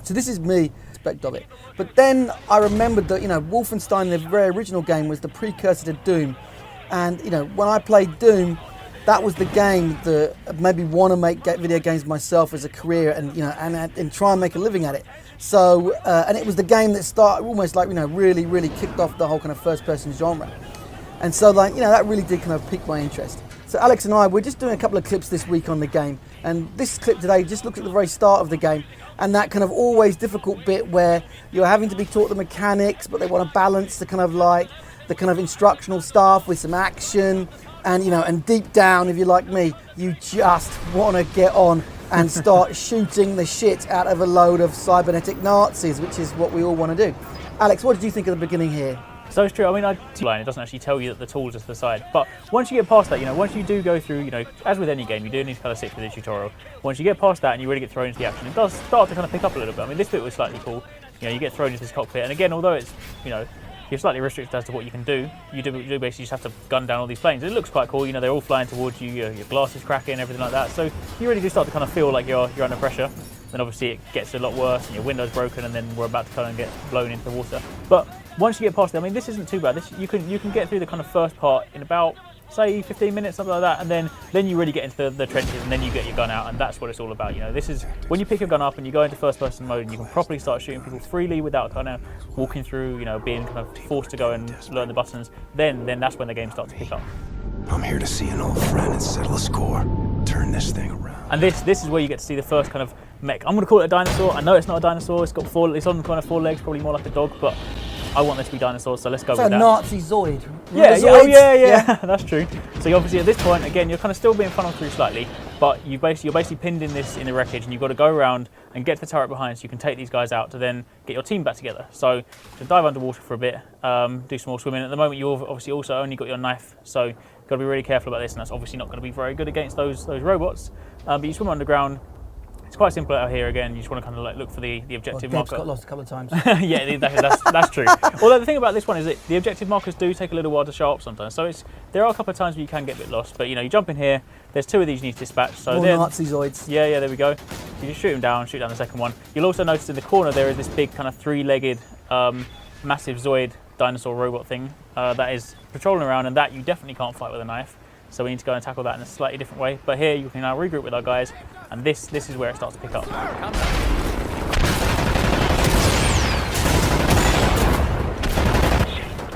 So this is me aspect of it. But then I remembered that, Wolfenstein, the very original game, was the precursor to Doom. And, when I played Doom, that was the game that made me want to make video games myself as a career and try and make a living at it. So, and it was the game that started almost like, really, really kicked off the whole kind of first-person genre. And so, that really did kind of pique my interest. So Alex and I, we're just doing a couple of clips this week on the game. And this clip today just looks at the very start of the game and that kind of always difficult bit where you're having to be taught the mechanics, but they want to balance the kind of instructional stuff with some action. And deep down, if you're like me, you just want to get on and start shooting the shit out of a load of cybernetic Nazis, which is what we all want to do. Alex, what did you think of the beginning here? So it's true. I mean, it doesn't actually tell you that the tools are to the side. But once you get past that, once you do go through, as with any game, you do need to kind of sit through the tutorial. Once you get past that and you really get thrown into the action, it does start to kind of pick up a little bit. I mean, this bit was slightly cool. You get thrown into this cockpit, and again, although it's, you're slightly restricted as to what you can do, you do basically just have to gun down all these planes. It looks quite cool. They're all flying towards you. Your glass is cracking, everything like that. So you really do start to kind of feel like you're under pressure. Then obviously it gets a lot worse, and your window's broken, and then we're about to kind of get blown into the water. But once you get past it, I mean, this isn't too bad. You can get through the kind of first part in about, say, 15 minutes, something like that, and then you really get into the trenches, and then you get your gun out, and that's what it's all about. This is when you pick your gun up and you go into first-person mode, and you can properly start shooting people freely without kind of walking through, being kind of forced to go and learn the buttons. Then that's when the game starts to pick up. I'm here to see an old friend and settle a score. Turn this thing around. And this is where you get to see the first kind of mech. I'm going to call it a dinosaur. I know it's not a dinosaur. It's on kind of 4 legs, probably more like a dog, but I want there to be dinosaurs, so let's go with that. It's a Nazi Zoid. Yeah, that's true. So you obviously at this point, again, you're kind of still being funneled through slightly, but you're basically pinned in the wreckage, and you've got to go around and get to the turret behind so you can take these guys out to then get your team back together. So to dive underwater for a bit, do some more swimming. At the moment, you've obviously also only got your knife, so you've got to be really careful about this, and that's obviously not going to be very good against those robots. But you swim underground. It's quite simple out here. Again, you just want to kind of look for the objective marker. Got lost a couple of times. Yeah, that's true. Although the thing about this one is that the objective markers do take a little while to show up sometimes. So there are a couple of times where you can get a bit lost. But you jump in here. There's 2 of these you need to dispatch. So more Nazi Zoids. Yeah, there we go. You just shoot down the second one. You'll also notice in the corner there is this big kind of 3-legged, massive Zoid dinosaur robot thing that is patrolling around, and that you definitely can't fight with a knife. So we need to go and tackle that in a slightly different way. But here you can now regroup with our guys, and this is where it starts to pick up.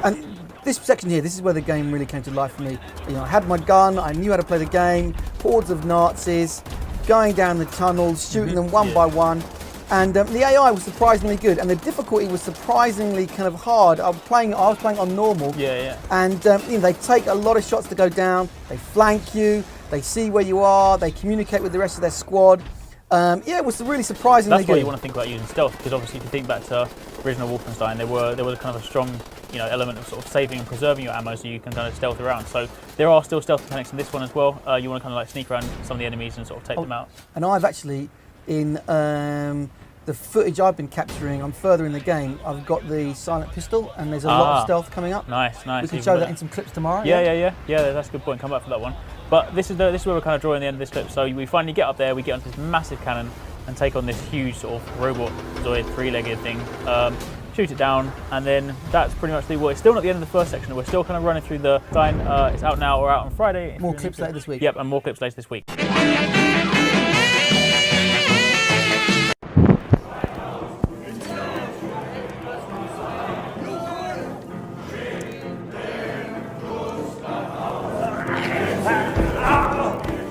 And this section here, this is where the game really came to life for me. I had my gun, I knew how to play the game, hordes of Nazis, going down the tunnels, shooting them one by one. And the AI was surprisingly good, and the difficulty was surprisingly kind of hard. I was playing on normal. Yeah. And they take a lot of shots to go down. They flank you. They see where you are. They communicate with the rest of their squad. It was really surprisingly good. That's why you want to think about using stealth, because obviously if you think back to original Wolfenstein, there was kind of a strong element of sort of saving and preserving your ammo, so you can kind of stealth around. So there are still stealth mechanics in this one as well. You want to kind of like sneak around some of the enemies and sort of take them out. And I've actually, in the footage I've been capturing, I'm further in the game, I've got the silent pistol, and there's a lot of stealth coming up. Nice. We can show that in some clips tomorrow. Yeah, that's a good point. Come back for that one. But this is where we're kind of drawing the end of this clip. So we finally get up there, we get onto this massive cannon and take on this huge sort of robot Zoid 3-legged thing. Shoot it down, and then that's pretty much it's still not the end of the first section. We're still kind of running through the design. It's out now or out on Friday. More clips later this week. Yep, and more clips later this week. A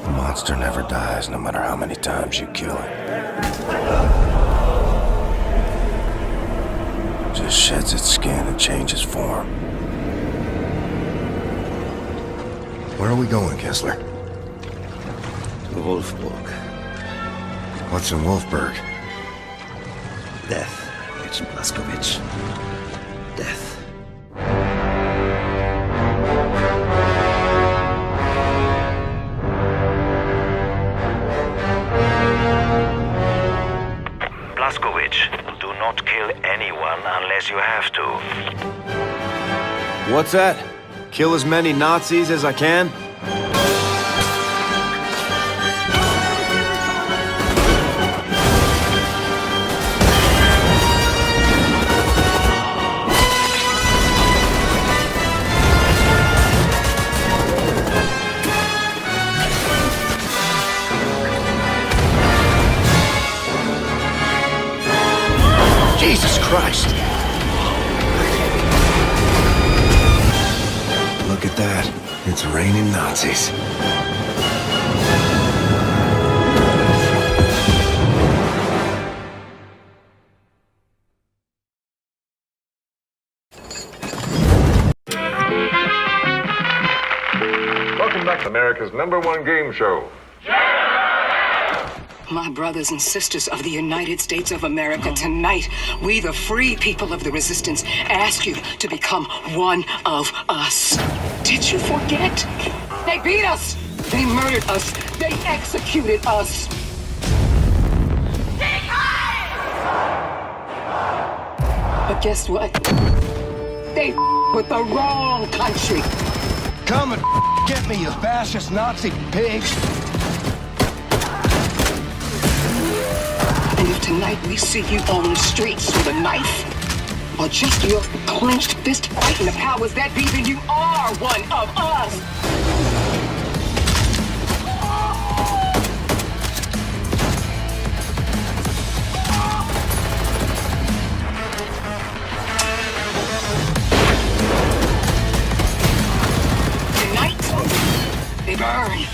monster never dies, no matter how many times you kill it. Just sheds its skin and changes form. Where are we going, Kessler? To Wolfburg. What's in Wolfburg? Death, Agent Blazkowicz. Death. Blazkowicz, do not kill anyone unless you have to. What's that? Kill as many Nazis as I can? Jesus Christ! Look at that. It's raining Nazis. Welcome back to America's #1 game show. My brothers and sisters of the United States of America, tonight, we, the free people of the resistance, ask you to become one of us. Did you forget? They beat us. They murdered us. They executed us. But guess what? They with the wrong country. Come and get me, you fascist Nazi pigs! And if tonight we see you on the streets with a knife, or just your clenched fist fighting the powers that be, then you are one of us. Tonight, they burn.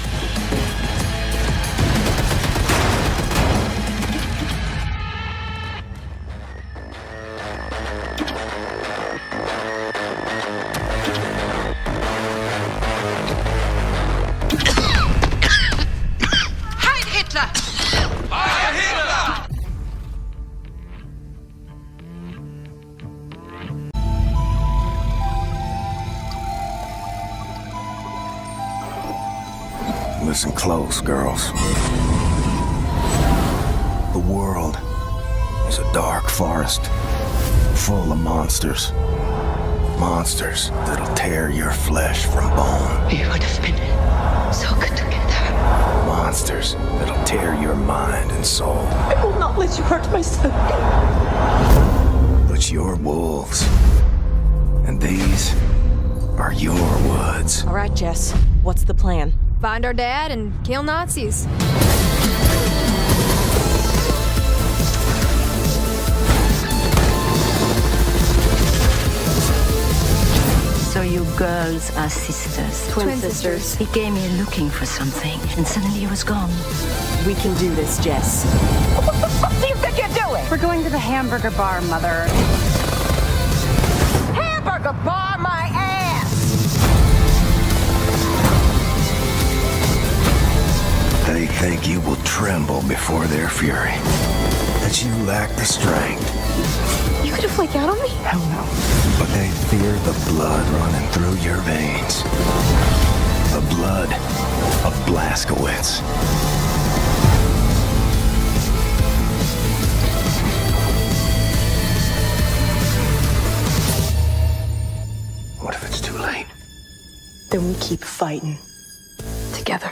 Heil Hitler! Heil Hitler! Listen close, girls. The world is a dark forest full of monsters. Monsters that'll tear your flesh from bone. It would have been so good together. Monsters that'll tear your mind and soul. I will not let you hurt my son. But you're wolves. And these are your woods. All right, Jess. What's the plan? Find our dad and kill Nazis. So you girls are sisters. Twin sisters. He came here looking for something, and suddenly he was gone. We can do this, Jess. What do you think you're doing? We're going to the hamburger bar, Mother. Hamburger bar my ass! They think you will tremble before their fury. That you lack the strength. You could have flaked out on me? Hell no. But they fear the blood running through your veins. The blood of Blazkowicz. What if it's too late? Then we keep fighting together.